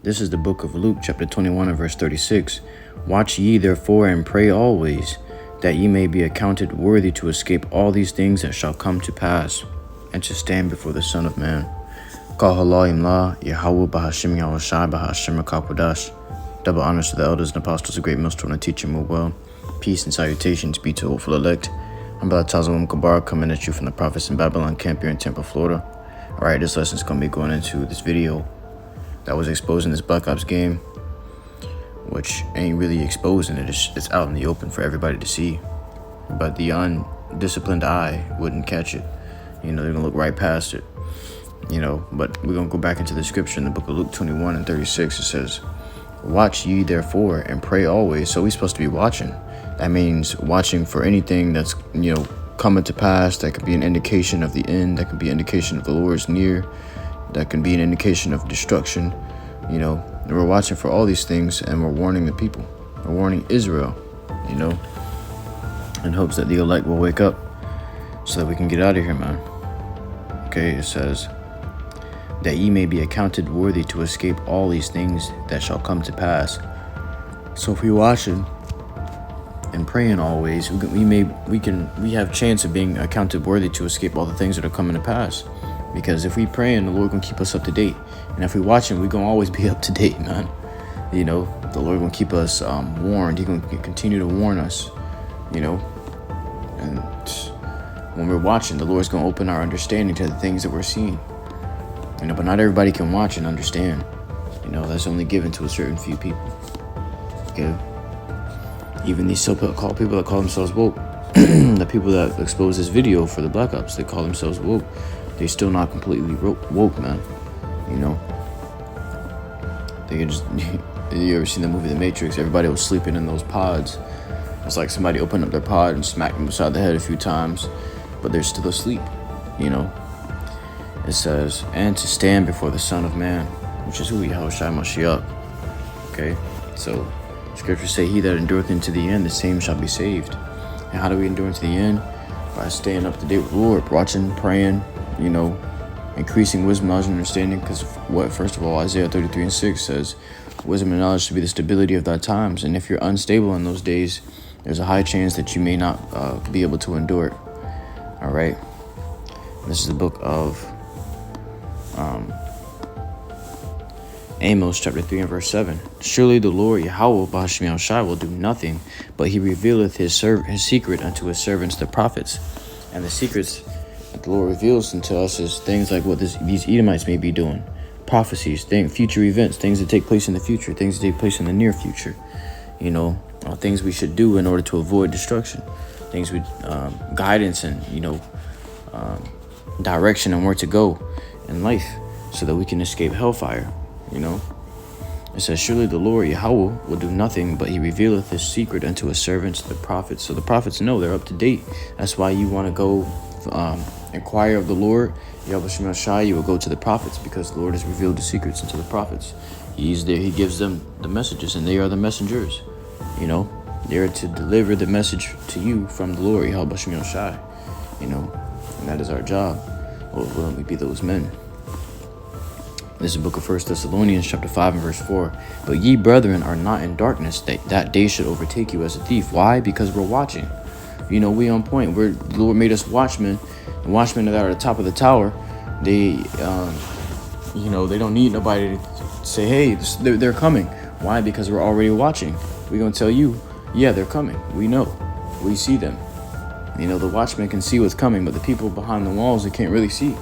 This is the book of Luke, chapter 21 and verse 36. Watch ye therefore and pray always, that ye may be accounted worthy to escape all these things that shall come to pass, and to stand before the Son of Man. HALALYAM, YAHAWAH, BAHASHAM, YAHAWASHI, QADASH. Double honors to the elders and apostles of Great Millstone and teaching more well. Peace and salutations be to hopeful elect. I'm Baltazar Kabar, coming at you from the Prophets in Babylon camp here in Tampa, Florida. Alright, this lesson is going to be going into this video that was exposing this Black Ops game, which ain't really exposing it. It's out in the open for everybody to see, but the undisciplined eye wouldn't catch it. You know, they're gonna look right past it. You know, but we're gonna go back into the scripture in the book of Luke 21 and 36. It says, watch ye therefore and pray always. So we're supposed to be watching. That means watching for anything that's, you know, coming to pass. That could be an indication of the end. That could be an indication of the Lord's near. That can be an indication of destruction. You know, and we're watching for all these things, and we're warning the people. We're warning Israel, you know, in hopes that the elect will wake up so that we can get out of here, man. Okay, it says, that ye may be accounted worthy to escape all these things that shall come to pass. So if we're watching and praying always, we have chance of being accounted worthy to escape all the things that are coming to pass. Because if we praying, the Lord gonna keep us up to date, and if we watching, we gonna always be up to date, man. You know, the Lord gonna keep us warned. He gonna continue to warn us. You know, and when we're watching, the Lord's gonna open our understanding to the things that we're seeing. You know, but not everybody can watch and understand. You know, that's only given to a certain few people. Okay, even these so-called people that call themselves woke, the people that expose this video for the Black Ops, they call themselves woke. They're still not completely woke, man. You know, they can just. You ever seen the movie The Matrix? Everybody was sleeping in those pods. It's like somebody opened up their pod and smacked them beside the head a few times, but they're still asleep. You know. It says, and to stand before the Son of Man, which is who? YAHAWASHI. Okay, so scriptures say, he that endureth into the end, the same shall be saved. And how do we endure into the end? By staying up to date with the Lord, watching, praying, you know, increasing wisdom, knowledge, and understanding. Because what? First of all, Isaiah 33 and 6 says, wisdom and knowledge should be the stability of thy times. And if you're unstable in those days, there's a high chance that you may not be able to endure it. All right. This is the book of Amos chapter 3 and verse 7. Surely the Lord Yahawah BAHASHAM will do nothing, but he revealeth his secret unto his servants the prophets. And the secrets that the Lord reveals unto us is things like what these Edomites may be doing, prophecies, future events, things that take place in the future, things that take place in the near future. You know, things we should do in order to avoid destruction, things with guidance and, you know, direction and where to go in life, so that we can escape hellfire. You know, it says, surely the Lord Yahawah will do nothing, but he revealeth his secret unto his servants the prophets. So the prophets know, they're up to date. That's why you want to go inquire of the Lord YAHAWASHI. You will go to the prophets, because the Lord has revealed the secrets unto the prophets. He's there, he gives them the messages, and they are the messengers. You know, they're to deliver the message to you from the Lord YAHAWASHI. You know, and that is our job. Or will we be those men? This is the book of 1 Thessalonians chapter 5 and verse 4. But ye, brethren, are not in darkness, that day should overtake you as a thief. Why? Because we're watching. You know, we on point. The Lord made us watchmen. And watchmen that are at the top of the tower, they, you know, they don't need nobody to say, hey, they're coming. Why? Because we're already watching. We're going to tell you, Yeah, they're coming. We know. We see them. The watchmen can see what's coming, but the people behind the walls, they can't really see.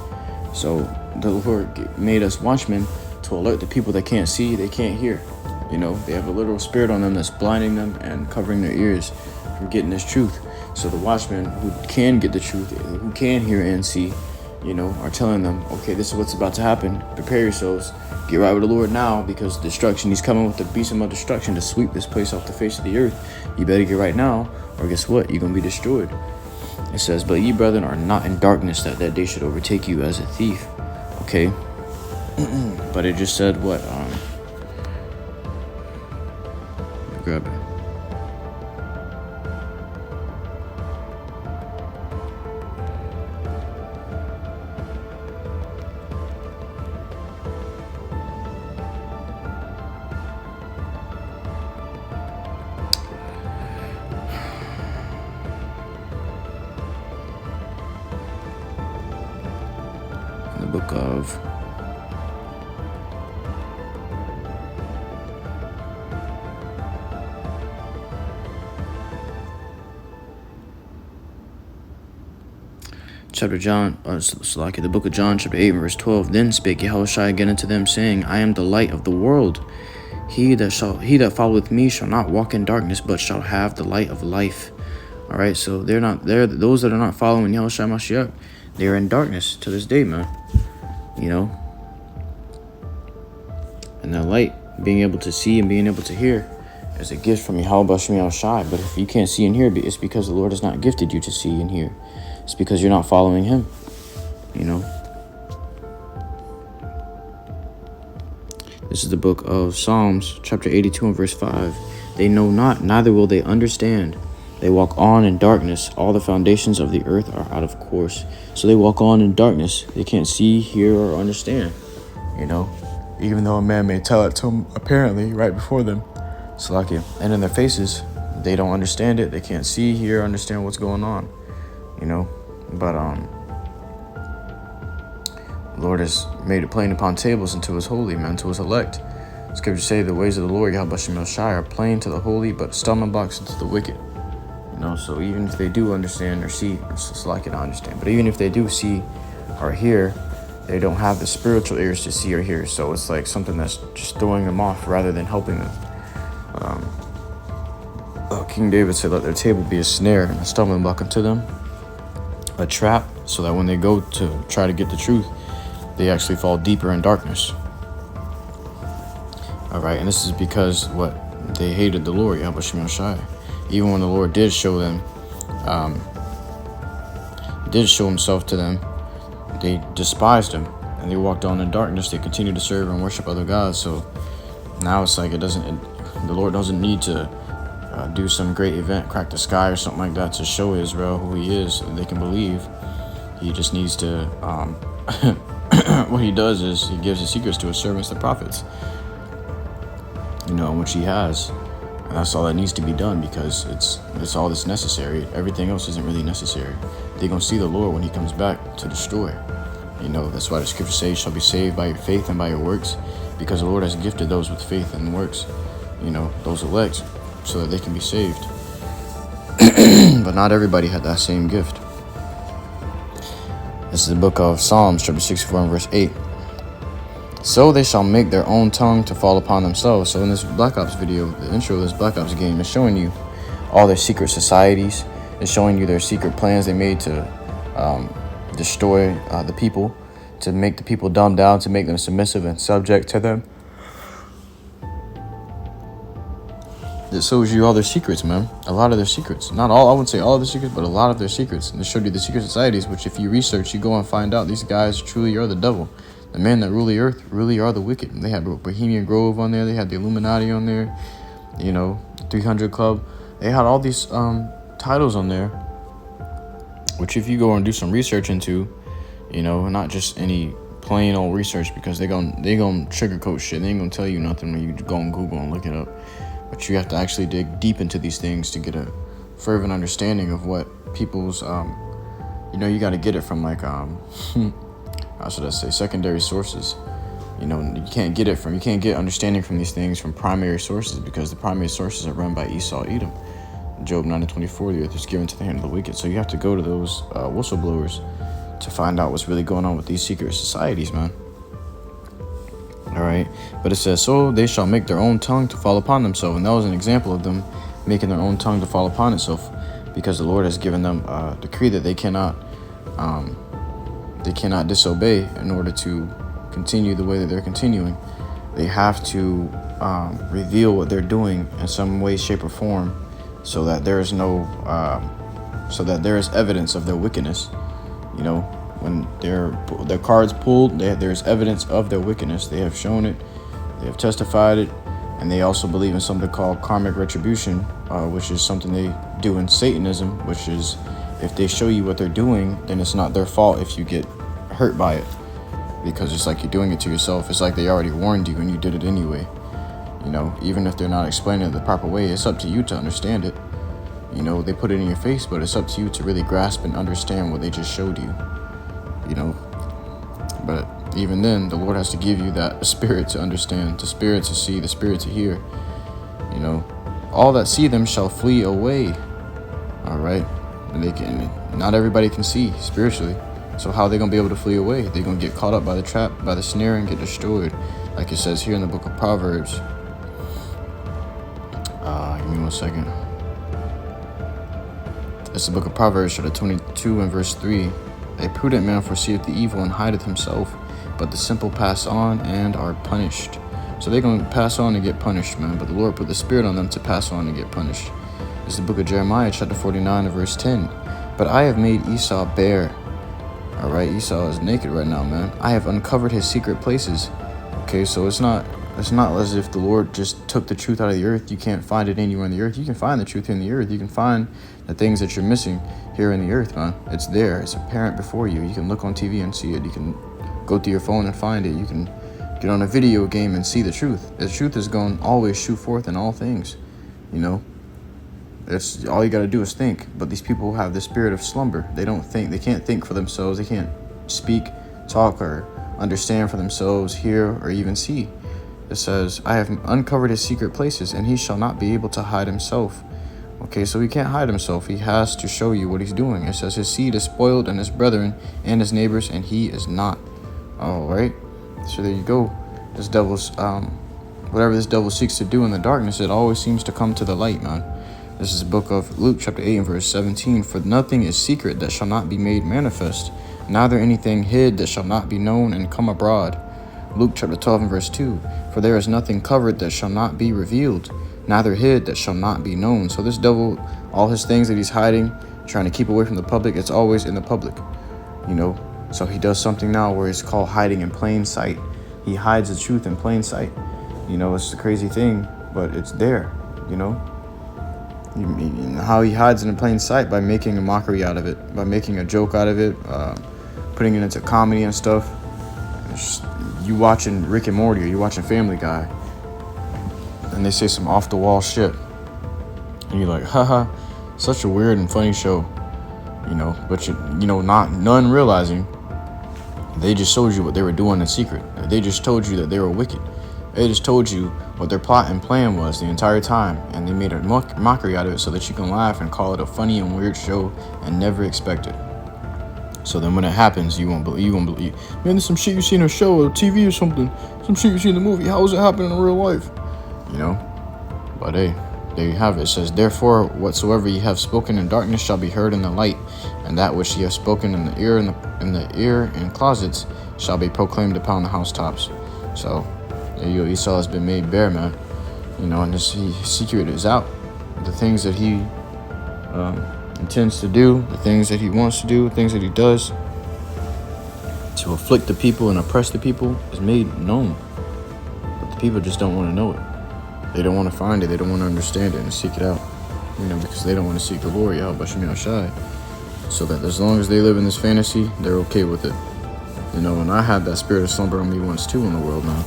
So the Lord made us watchmen to alert the people that can't see, they can't hear. They have a literal spirit on them that's blinding them and covering their ears from getting this truth. So the watchmen who can get the truth, who can hear and see, are telling them, okay, this is what's about to happen. Prepare yourselves. Get right with the Lord now, because destruction, he's coming with the beast of destruction to sweep this place off the face of the earth. You better get right now, or guess what? You're going to be destroyed. It says, but ye, brethren, are not in darkness, that day should overtake you as a thief. Okay. But it just said what? Grab it. The book of the book of John, chapter 8, verse 12. Then spake Yahawashi again unto them, saying, I am the light of the world. He that followeth me shall not walk in darkness, but shall have the light of life. All right, so those that are not following Yahawashi Mashiach, they are in darkness to this day, man. And that light, being able to see and being able to hear, is a gift from Yahawashi. But if you can't see and hear, it's because the Lord has not gifted you to see and hear. It's because you're not following him. This is the book of Psalms, chapter 82 and verse 5. They know not, neither will they understand. They walk on in darkness. All the foundations of the earth are out of course. So they walk on in darkness. They can't see, hear, or understand. Even though a man may tell it to them apparently right before them. Salakia. And in their faces, they don't understand it. They can't see, hear, understand what's going on. But the Lord has made it plain upon tables unto his holy, man, to his elect. Scriptures say the ways of the Lord, Yahawashi, are plain to the holy, but stumbling blocks into the wicked. So even if they do understand or see, it's like it, I understand. But even if they do see or hear, they don't have the spiritual ears to see or hear. So it's like something that's just throwing them off rather than helping them. King David said, let their table be a snare and a stumbling block unto them, a trap, so that when they go to try to get the truth, they actually fall deeper in darkness. All right, and this is because they hated the Lord, Yahawashi. Even when the Lord did show them, did show himself to them, they despised him and they walked on in darkness. They continued to serve and worship other gods. So now it's like the Lord doesn't need to do some great event, crack the sky or something like that to show Israel who he is and they can believe. He just needs to, what he does is he gives his secrets to his servants, the prophets, which he has. And that's all that needs to be done, because it's all that's necessary. Everything else isn't really necessary. They're going to see the Lord when he comes back to destroy. That's why the scripture says you shall be saved by your faith and by your works, because the Lord has gifted those with faith and works, those elect, so that they can be saved. But not everybody had that same gift. This is the book of Psalms, chapter 64 and verse 8. So they shall make their own tongue to fall upon themselves. So in this Black Ops video, the intro of this Black Ops game is showing you all their secret societies. It's showing you their secret plans they made to destroy the people, to make the people dumb down, to make them submissive and subject to them. It shows you all their secrets, man. A lot of their secrets. Not all, I wouldn't say all of their secrets, but a lot of their secrets. And it showed you the secret societies, which if you research, you go and find out these guys truly are the devil. The men that rule the earth really are the wicked. They had Bohemian Grove on there. They had the Illuminati on there. 300 Club. They had all these titles on there, which if you go and do some research into, not just any plain old research, because they gonna sugarcoat shit. They ain't gonna tell you nothing when you go on Google and look it up. But you have to actually dig deep into these things to get a fervent understanding of what people's, you got to get it from like, how should I say, secondary sources. You can't get understanding from these things from primary sources, because the primary sources are run by Esau, Edom. Job 9:24, the earth is given to the hand of the wicked. So you have to go to those whistleblowers to find out what's really going on with these secret societies, man. All right. But it says, so they shall make their own tongue to fall upon themselves. And that was an example of them making their own tongue to fall upon itself, because the Lord has given them a decree that they cannot disobey in order to continue the way that they're continuing. They have to reveal what they're doing in some way, shape, or form, so that there is evidence of their wickedness. You know, when their cards pulled, there's evidence of their wickedness. They have shown it, they have testified it, and they also believe in something called karmic retribution, which is something they do in Satanism, which is if they show you what they're doing, then it's not their fault if you get hurt by it, because it's like you're doing it to yourself. It's like they already warned you and you did it anyway. You know, even if they're not explaining it the proper way, it's up to you to understand it. You know, they put it in your face, but it's up to you to really grasp and understand what they just showed you. You know, but even then, the Lord has to give you that spirit to understand, the spirit to see, the spirit to hear. You know, all that see them shall flee away. All right, and not everybody can see spiritually. So how are they gonna be able to flee away? They're gonna get caught up by the trap, by the snare, and get destroyed, like it says here in the book of Proverbs. Give me 1 second. It's the book of Proverbs, chapter 22 and verse 3. A prudent man foreseeth the evil and hideth himself, but the simple pass on and are punished. So they're going to pass on and get punished, man. But the Lord put the spirit on them to pass on and get punished. It's the book of Jeremiah, chapter 49 and verse 10. But I have made Esau bare. All right, Esau is naked right now, man. I have uncovered his secret places. Okay, so it's not as if the Lord just took the truth out of the earth. You can't find it anywhere in the earth. You can find the truth here in the earth. You can find the things that you're missing here in the earth, man. It's there. It's apparent before you. You can look on TV and see it. You can go through your phone and find it. You can get on a video game and see the truth. The truth is going to always shoot forth in all things. You know, it's all you got to do is think. But these people have the spirit of slumber. They don't think. They can't think for themselves. They can't speak, talk, or understand for themselves, hear, or even see. It says, I have uncovered his secret places, and he shall not be able to hide himself. Okay, so he can't hide himself. He has to show you what he's doing. It says his seed is spoiled, and his brethren and his neighbors, and he is not. All right, so there you go. This devil's whatever this devil seeks to do in the darkness, it always seems to come to the light, man. This is the book of Luke, chapter 8 and verse 17. For nothing is secret that shall not be made manifest, neither anything hid that shall not be known and come abroad. Luke chapter 12 and verse 2. For there is nothing covered that shall not be revealed, neither hid that shall not be known. So this devil, all his things that he's hiding, trying to keep away from the public, it's always in the public. You know, so he does something now where it's called hiding in plain sight. He hides the truth in plain sight. You know, it's a crazy thing, but it's there, you know. How he hides it in plain sight? By making a mockery out of it, by making a joke out of it, putting it into comedy and stuff. You watching Rick and Morty, or you watching Family Guy, and they say some off-the-wall shit, and you're like, haha, such a weird and funny show, you know. But none realizing they just showed you what they were doing in secret. They just told you that they were wicked. They just told you what their plot and plan was the entire time, and they made a mockery out of it so that you can laugh and call it a funny and weird show and never expect it. So then when it happens, you won't believe. Man, there's some shit you see in a show or TV or something. Some shit you see in the movie. How is it happening in real life? You know? But hey, there you have it. It says, therefore, whatsoever ye have spoken in darkness shall be heard in the light, and that which ye have spoken in the ear and closets shall be proclaimed upon the housetops. So there you go. Esau has been made bare, man. You know, and his secret is out. The things that he intends to do, the things that he wants to do, the things that he does to afflict the people and oppress the people is made known. But the people just don't want to know it. They don't want to find it. They don't want to understand it and seek it out. You know, because they don't want to seek the Lord, YAHAWASHI. So that as long as they live in this fantasy, they're okay with it. You know, and I had that spirit of slumber on me once too in the world, man.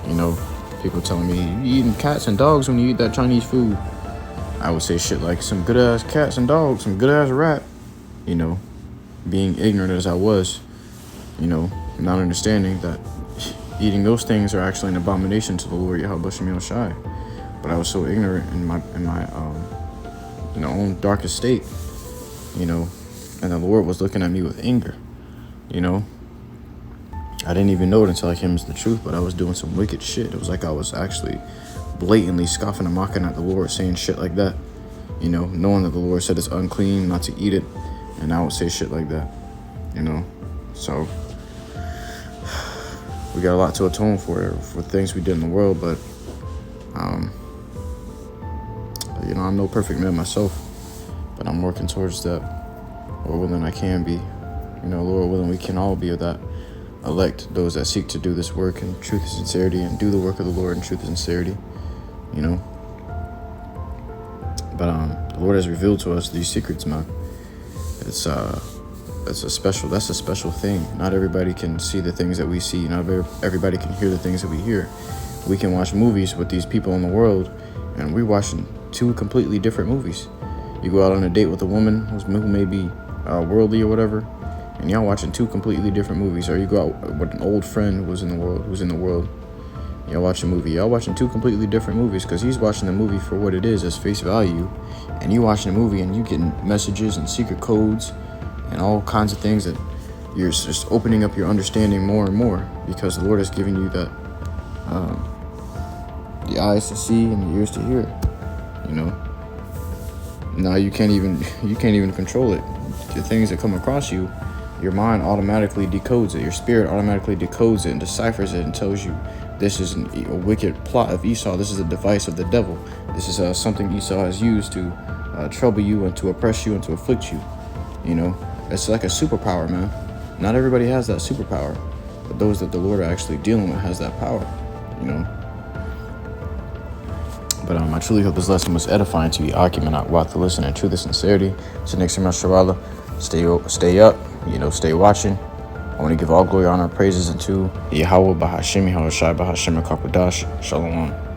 You know, people telling me, you eating cats and dogs when you eat that Chinese food. I would say shit like some good ass cats and dogs, some good ass rat. You know, being ignorant as I was, you know, not understanding that eating those things are actually an abomination to the Lord YAHAWASHI. But I was so ignorant in my in our own darkest state, you know, and the Lord was looking at me with anger, you know. I didn't even know it until I came into the truth, but I was doing some wicked shit. It was like I was actually blatantly scoffing and mocking at the Lord, saying shit like that, you know, knowing that the Lord said it's unclean not to eat it, and I would say shit like that, you know. So we got a lot to atone for things we did in the world, but you know, I'm no perfect man myself, but I'm working towards that. Lord willing, I can be. You know, Lord willing, we can all be of that elect, those that seek to do this work in truth and sincerity, and do the work of the Lord in truth and sincerity, you know. But the Lord has revealed to us these secrets, man. That's a special thing. Not everybody can see the things that we see. Not everybody can hear the things that we hear. We can watch movies with these people in the world, and we're watching two completely different movies. You go out on a date with a woman who may be worldly or whatever, and y'all watching two completely different movies. Or you go out with an old friend who's in the world. Y'all watch a movie. Y'all watching two completely different movies, because he's watching the movie for what it is, as face value, and you watching the movie and you getting messages and secret codes and all kinds of things that you're just opening up your understanding more and more, because the Lord has given you that the eyes to see and the ears to hear, you know. Now you can't even control it. The things that come across you, your mind automatically decodes it. Your spirit automatically decodes it and deciphers it and tells you this is a wicked plot of Esau. This is a device of the devil. This is something Esau has used to trouble you and to oppress you and to afflict you. You know, it's like a superpower, man. Not everybody has that superpower, but those that the Lord are actually dealing with has that power, you know. But I truly hope this lesson was edifying to you. Argument out what to listen in truth and sincerity. So next time, Mashallah, stay up, you know, stay watching. I want to give all glory, honor, praises unto Yahawah, BAHASHAM, YAHAWASHI, BAHASHAM, QADASH. Shalom.